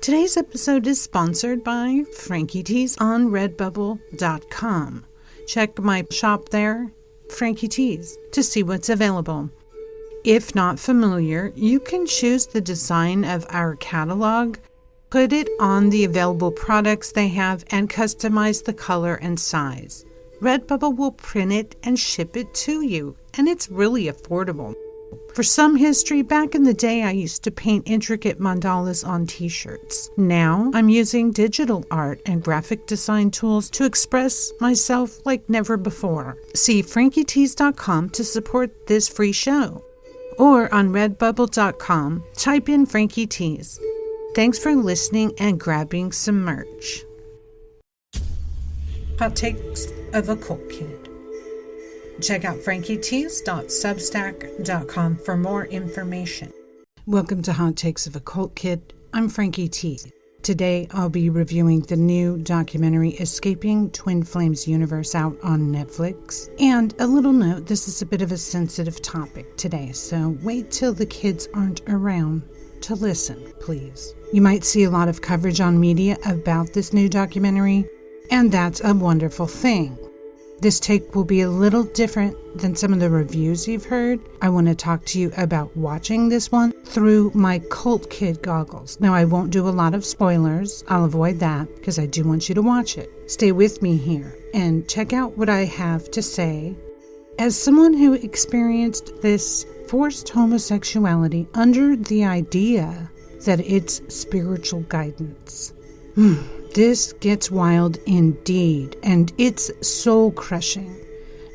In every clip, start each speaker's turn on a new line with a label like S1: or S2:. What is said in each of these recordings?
S1: Today's episode is sponsored by Frankie Tease on redbubble.com. Check my shop there, Frankie Tease, to see what's available. If not familiar, you can choose the design of our catalog, put it on the available products they have, and customize the color and size. Redbubble will print it and ship it to you, and it's really affordable. For some history, back in the day, I used to paint intricate mandalas on t-shirts. Now, I'm using digital art and graphic design tools to express myself like never before. See frankietease.com to support this free show. Or on redbubble.com, type in Frankie Tease. Thanks for listening and grabbing some merch. Hot Takes of a Cult Kid. Check out frankietease.substack.com for more information. Welcome to Hot Takes of a Cult Kid. I'm Frankie Tease. Today I'll be reviewing the new documentary Escaping Twin Flames Universe out on Netflix. And a little note, this is a bit of a sensitive topic today, so wait till the kids aren't around to listen, please. You might see a lot of coverage on media about this new documentary, and that's a wonderful thing. This take will be a little different than some of the reviews you've heard. I want to talk to you about watching this one through my cult kid goggles. Now, I won't do a lot of spoilers. I'll avoid that because I do want you to watch it. Stay with me here and check out what I have to say. As someone who experienced this forced homosexuality under the idea that it's spiritual guidance. This gets wild indeed, and it's soul-crushing.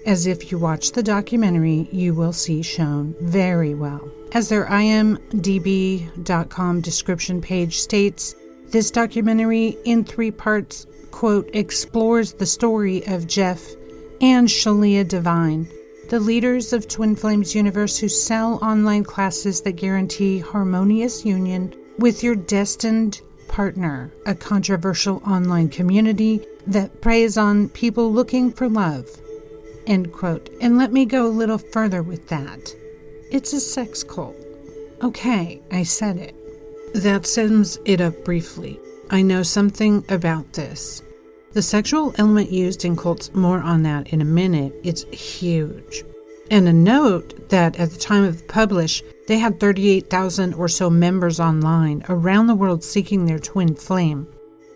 S1: As if you watch the documentary, you will see shown very well. As their imdb.com description page states, this documentary in 3 parts, quote, explores the story of Jeff and Shalia Devine, the leaders of Twin Flames Universe who sell online classes that guarantee harmonious union with your destined partner, a controversial online community that preys on people looking for love, end quote. And let me go a little further with that. It's a sex cult. Okay, I said it. That sums it up briefly. I know something about this. The sexual element used in cults, more on that in a minute, it's huge. And a note that at the time of the publish, they had 38,000 or so members online around the world seeking their twin flame,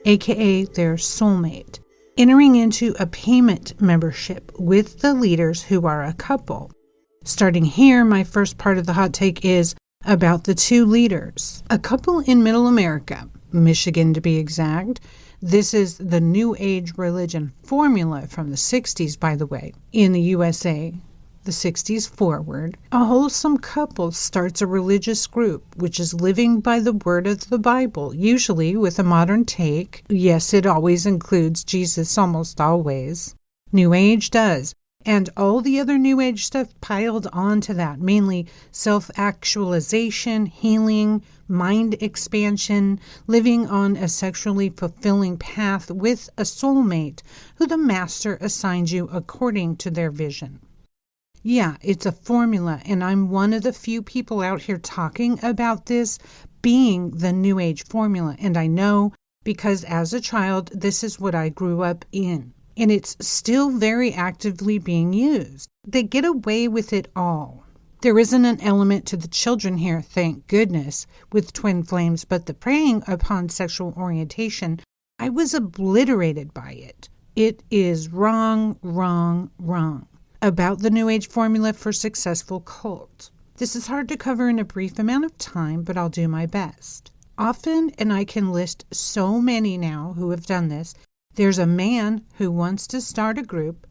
S1: aka their soulmate, entering into a payment membership with the leaders who are a couple. Starting here, my first part of the hot take is about the 2 leaders. A couple in Middle America, Michigan to be exact. This is the New Age religion formula from the 60s, by the way, in the USA. The 60s forward, a wholesome couple starts a religious group which is living by the word of the Bible, usually with a modern take. Yes, it always includes Jesus, almost always. New Age does. And all the other New Age stuff piled onto that, mainly self-actualization, healing, mind expansion, living on a sexually fulfilling path with a soulmate who the master assigns you according to their vision. Yeah, it's a formula, and I'm one of the few people out here talking about this being the New Age formula. And I know because as a child, this is what I grew up in. And it's still very actively being used. They get away with it all. There isn't an element to the children here, thank goodness, with twin flames, but the preying upon sexual orientation, I was obliterated by it. It is wrong, wrong, wrong. About the New Age formula for successful cult. This is hard to cover in a brief amount of time, but I'll do my best. Often, and I can list so many now who have done this, there's a man who wants to start a group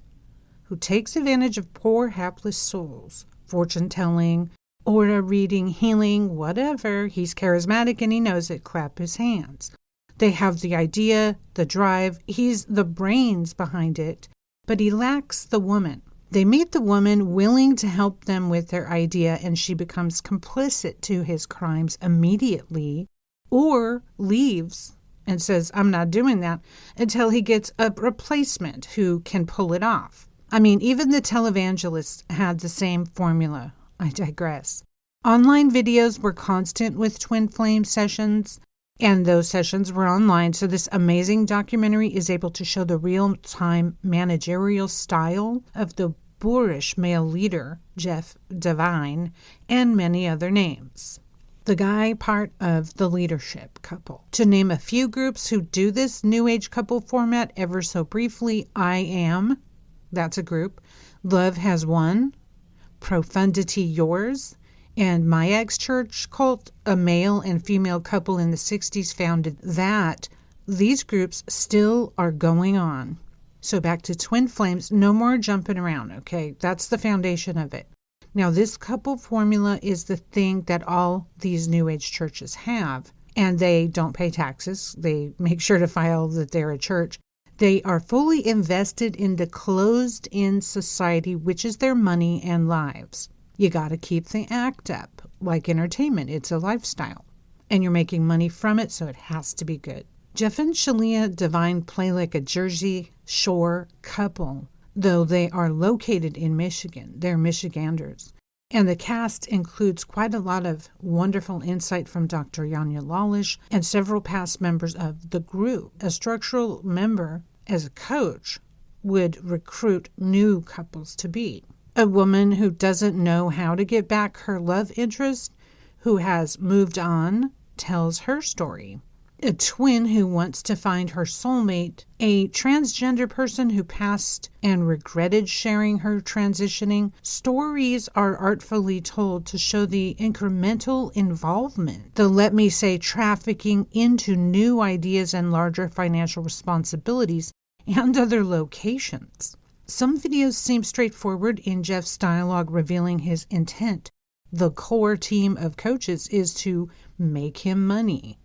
S1: who takes advantage of poor, hapless souls, fortune-telling, aura reading, healing, whatever. He's charismatic and he knows it. Clap his hands. They have the idea, the drive. He's the brains behind it, but he lacks the woman. They meet the woman willing to help them with their idea, and she becomes complicit to his crimes immediately, or leaves and says, I'm not doing that, until he gets a replacement who can pull it off. I mean, even the televangelists had the same formula. I digress. Online videos were constant with twin flame sessions. And those sessions were online. So this amazing documentary is able to show the real-time managerial style of the boorish male leader, Jeff Devine, and many other names. The guy part of the leadership couple. To name a few groups who do this New Age couple format ever so briefly, I Am, that's a group. Love Has Won, Profundity Yours, and My Ex Church Cult, a male and female couple in the 60s founded that. These groups still are going on. So back to twin flames, no more jumping around, okay? That's the foundation of it. Now, this couple formula is the thing that all these New Age churches have, and they don't pay taxes. They make sure to file that they're a church. They are fully invested in the closed-in society, which is their money and lives. You got to keep the act up, like entertainment. It's a lifestyle, and you're making money from it, so it has to be good. Jeff and Shalia Devine play like a Jersey Shore couple, though they are located in Michigan. They're Michiganders. And the cast includes quite a lot of wonderful insight from Dr. Yanya Lawlish and several past members of the group. A structural member, as a coach, would recruit new couples to be. A woman who doesn't know how to get back her love interest, who has moved on, tells her story. A twin who wants to find her soulmate, a transgender person who passed and regretted sharing her transitioning. Stories are artfully told to show the incremental involvement, the, let me say, trafficking into new ideas and larger financial responsibilities and other locations. Some videos seem straightforward in Jeff's dialogue revealing his intent. The core team of coaches is to make him money.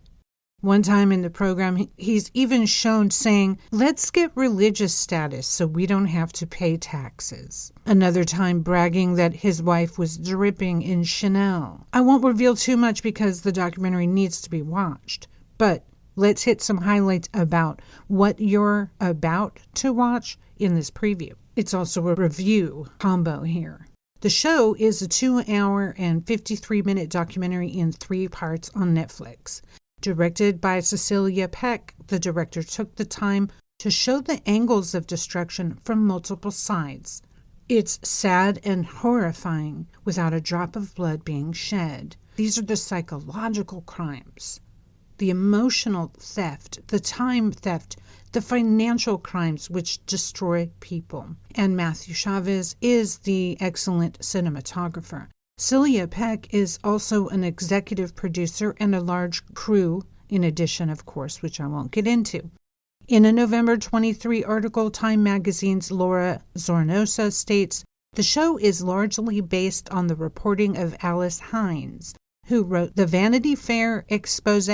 S1: One time in the program, he's even shown saying, let's get religious status so we don't have to pay taxes. Another time bragging that his wife was dripping in Chanel. I won't reveal too much because the documentary needs to be watched, but let's hit some highlights about what you're about to watch in this preview. It's also a review combo here. The show is a 2-hour and 53-minute documentary in 3 parts on Netflix. Directed by Cecilia Peck, the director took the time to show the angles of destruction from multiple sides. It's sad and horrifying without a drop of blood being shed. These are the psychological crimes, the emotional theft, the time theft, the financial crimes which destroy people. And Matthew Chavez is the excellent cinematographer. Celia Peck is also an executive producer and a large crew, in addition, of course, which I won't get into. In a November 23 article, Time Magazine's Laura Zornosa states, the show is largely based on the reporting of Alice Hines, who wrote the Vanity Fair expose,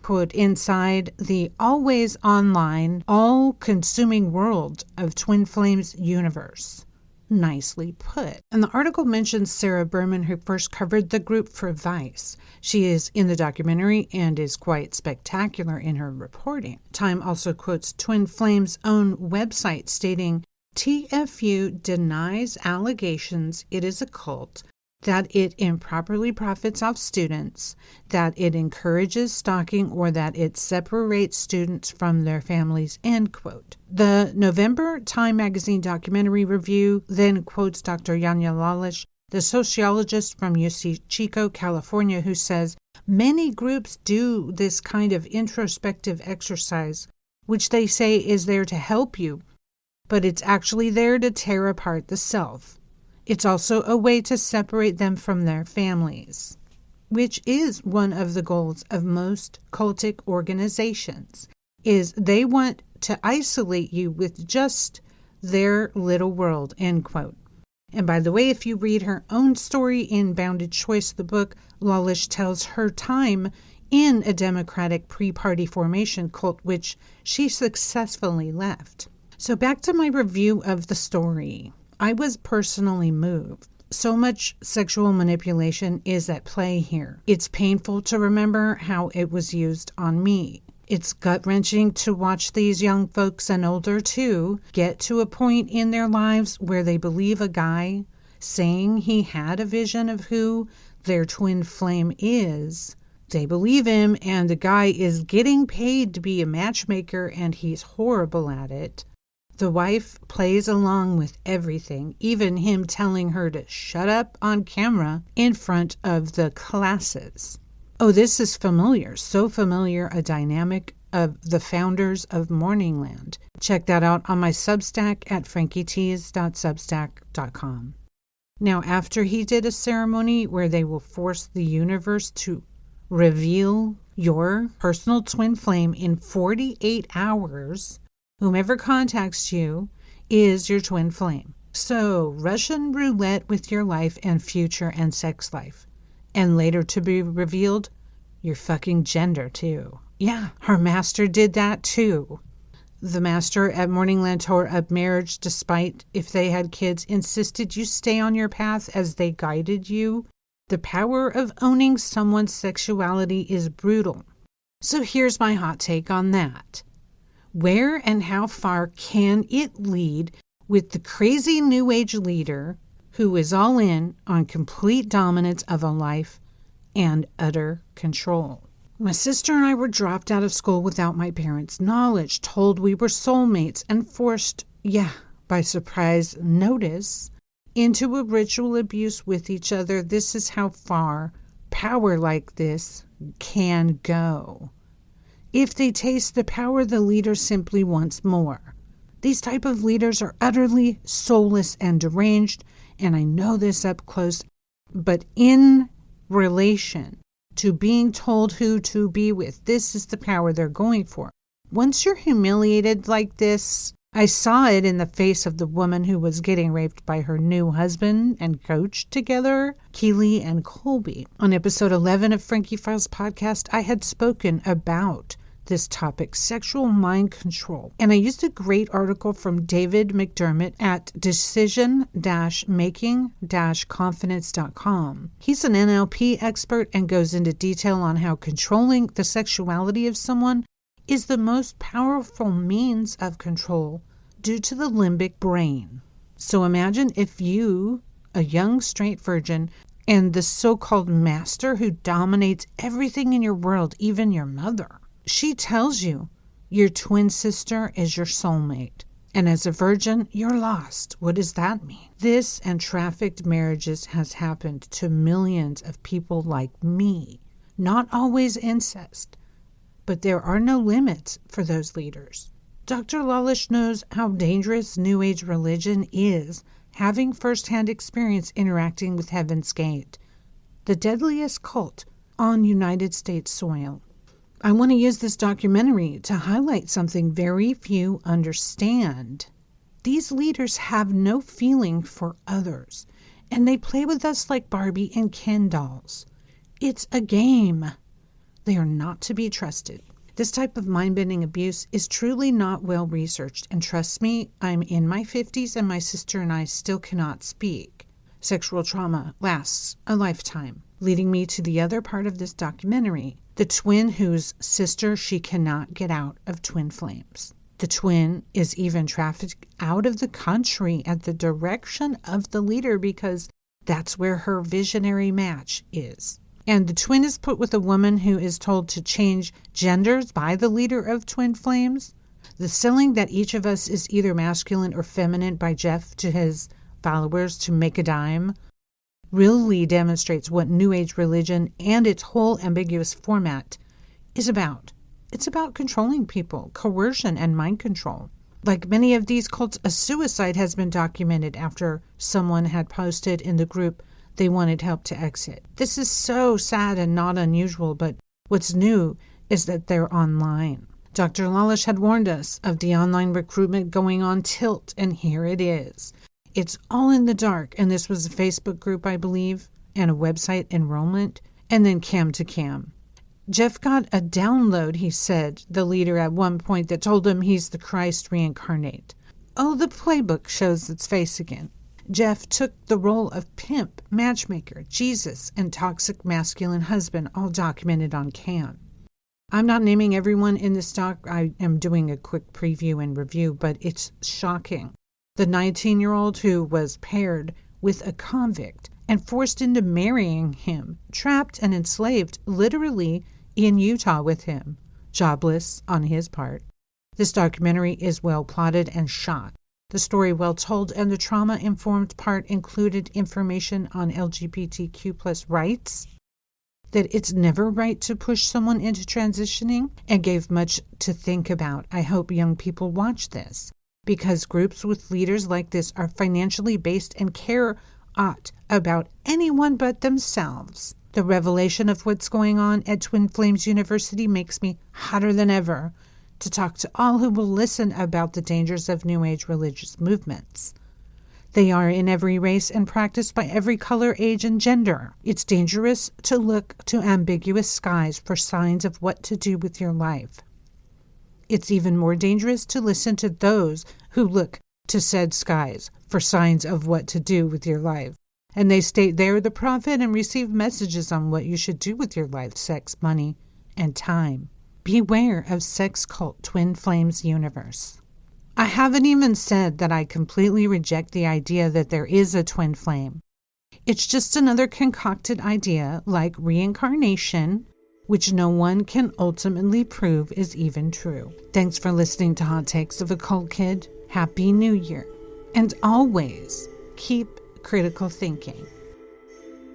S1: quote, inside the always online, all-consuming world of Twin Flames universe. Nicely put. And the article mentions Sarah Berman, who first covered the group for Vice. She is in the documentary and is quite spectacular in her reporting. Time also quotes Twin Flame's own website stating, TFU denies allegations it is a cult, that it improperly profits off students, that it encourages stalking, or that it separates students from their families, end quote. The November Time Magazine documentary review then quotes Dr. Yanya Lawlish, the sociologist from UC Chico, California, who says, many groups do this kind of introspective exercise, which they say is there to help you, but it's actually there to tear apart the self. It's also a way to separate them from their families, which is one of the goals of most cultic organizations, is they want to isolate you with just their little world, end quote. And by the way, if you read her own story in Bounded Choice, the book, Lawlish tells her time in a Democratic pre-party formation cult, which she successfully left. So back to my review of the story. I was personally moved. So much sexual manipulation is at play here. It's painful to remember how it was used on me. It's gut-wrenching to watch these young folks, and older too, get to a point in their lives where they believe a guy saying he had a vision of who their twin flame is They believe him, and the guy is getting paid to be a matchmaker, and he's horrible at it. The wife plays along with everything, even him telling her to shut up on camera in front of the classes. Oh, this is familiar, so familiar, a dynamic of the founders of Morningland. Check that out on my Substack at frankietease.substack.com. Now, after he did a ceremony where they will force the universe to reveal your personal twin flame in 48 hours, whomever contacts you is your twin flame. So, Russian roulette with your life and future and sex life. And later to be revealed, your fucking gender too. Yeah, her master did that too. The master at Morningland tore up marriage despite if they had kids, insisted you stay on your path as they guided you. The power of owning someone's sexuality is brutal. So here's my hot take on that. Where and how far can it lead with the crazy New Age leader who is all in on complete dominance of a life and utter control? My sister and I were dropped out of school without my parents' knowledge, told we were soulmates, and forced, by surprise notice, into a ritual abuse with each other. This is how far power like this can go. If they taste the power, the leader simply wants more. These type of leaders are utterly soulless and deranged, and I know this up close, but in relation to being told who to be with, this is the power they're going for. Once you're humiliated like this, I saw it in the face of the woman who was getting raped by her new husband and coach together, Keely and Colby. On episode 11 of Frankie Files podcast, I had spoken about this topic, sexual mind control. And I used a great article from David McDermott at decision-making-confidence.com. He's an NLP expert and goes into detail on how controlling the sexuality of someone is the most powerful means of control due to the limbic brain. So imagine if you, a young straight virgin, and the so-called master who dominates everything in your world, even your mother, she tells you your twin sister is your soulmate. And as a virgin, you're lost. What does that mean? This and trafficked marriages has happened to millions of people like me. Not always incest, but there are no limits for those leaders. Dr. Lawlish knows how dangerous New Age religion is, having firsthand experience interacting with Heaven's Gate, the deadliest cult on United States soil. I want to use this documentary to highlight something very few understand. These leaders have no feeling for others, and they play with us like Barbie and Ken dolls. It's a game. They are not to be trusted. This type of mind-bending abuse is truly not well researched, and trust me, I'm in my 50s and my sister and I still cannot speak. Sexual trauma lasts a lifetime, leading me to the other part of this documentary, the twin whose sister she cannot get out of twin flames. The twin is even trafficked out of the country at the direction of the leader because that's where her visionary match is. And the twin is put with a woman who is told to change genders by the leader of Twin Flames. The selling that each of us is either masculine or feminine by Jeff to his followers to make a dime really demonstrates what New Age religion and its whole ambiguous format is about. It's about controlling people, coercion, and mind control. Like many of these cults, a suicide has been documented after someone had posted in the group they wanted help to exit. This is so sad and not unusual, but what's new is that they're online. Dr. Lawlish had warned us of the online recruitment going on tilt, and here it is. It's all in the dark, and this was a Facebook group, I believe, and a website enrollment, and then cam to cam. Jeff got a download, he said, the leader at one point, that told him he's the Christ reincarnate. Oh, the playbook shows its face again. Jeff took the role of pimp, matchmaker, Jesus, and toxic masculine husband, all documented on cam. I'm not naming everyone in this doc. I am doing a quick preview and review, but it's shocking. The 19-year-old who was paired with a convict and forced into marrying him, trapped and enslaved literally in Utah with him, jobless on his part. This documentary is well plotted and shot, the story well told, and the trauma-informed part included information on LGBTQ+ rights, that it's never right to push someone into transitioning, and gave much to think about. I hope young people watch this, because groups with leaders like this are financially based and care aught about anyone but themselves. The revelation of what's going on at Twin Flames University makes me hotter than ever to talk to all who will listen about the dangers of New Age religious movements. They are in every race and practiced by every color, age, and gender. It's dangerous to look to ambiguous skies for signs of what to do with your life. It's even more dangerous to listen to those who look to said skies for signs of what to do with your life. And they state they're the prophet and receive messages on what you should do with your life, sex, money, and time. Beware of sex cult Twin Flames universe. I haven't even said that I completely reject the idea that there is a twin flame. It's just another concocted idea like reincarnation, which no one can ultimately prove is even true. Thanks for listening to Hot Takes of a Cult Kid. Happy New Year. And always keep critical thinking.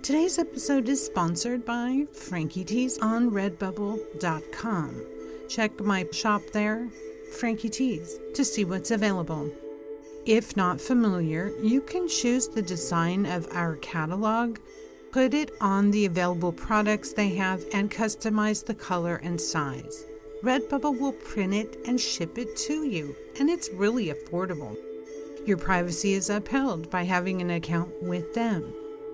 S1: Today's episode is sponsored by Frankie Tease on redbubble.com. Check my shop there, Frankie Tease, to see what's available. If not familiar, you can choose the design of our catalog, put it on the available products they have, and customize the color and size. Redbubble will print it and ship it to you, and it's really affordable. Your privacy is upheld by having an account with them.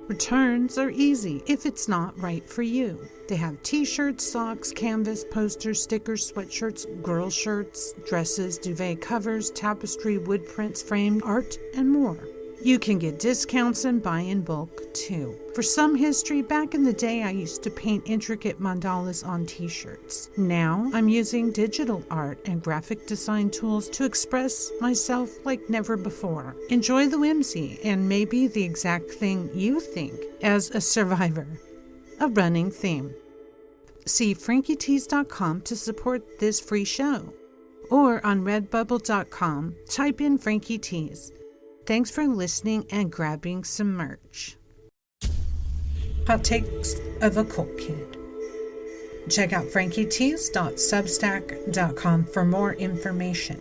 S1: Returns are easy if it's not right for you. They have t-shirts, socks, canvas, posters, stickers, sweatshirts, girl shirts, dresses, duvet covers, tapestry, wood prints, framed art, and more. You can get discounts and buy in bulk too. For some history, back in the day I used to paint intricate mandalas on t-shirts. Now I'm using digital art and graphic design tools to express myself like never before. Enjoy the whimsy and maybe the exact thing you think as a survivor. A running theme. See frankietease.com to support this free show, or on redbubble.com type in Frankie Tease. Thanks for listening and grabbing some merch. Hot Takes of a Cult Kid. Check out frankietease.substack.com for more information.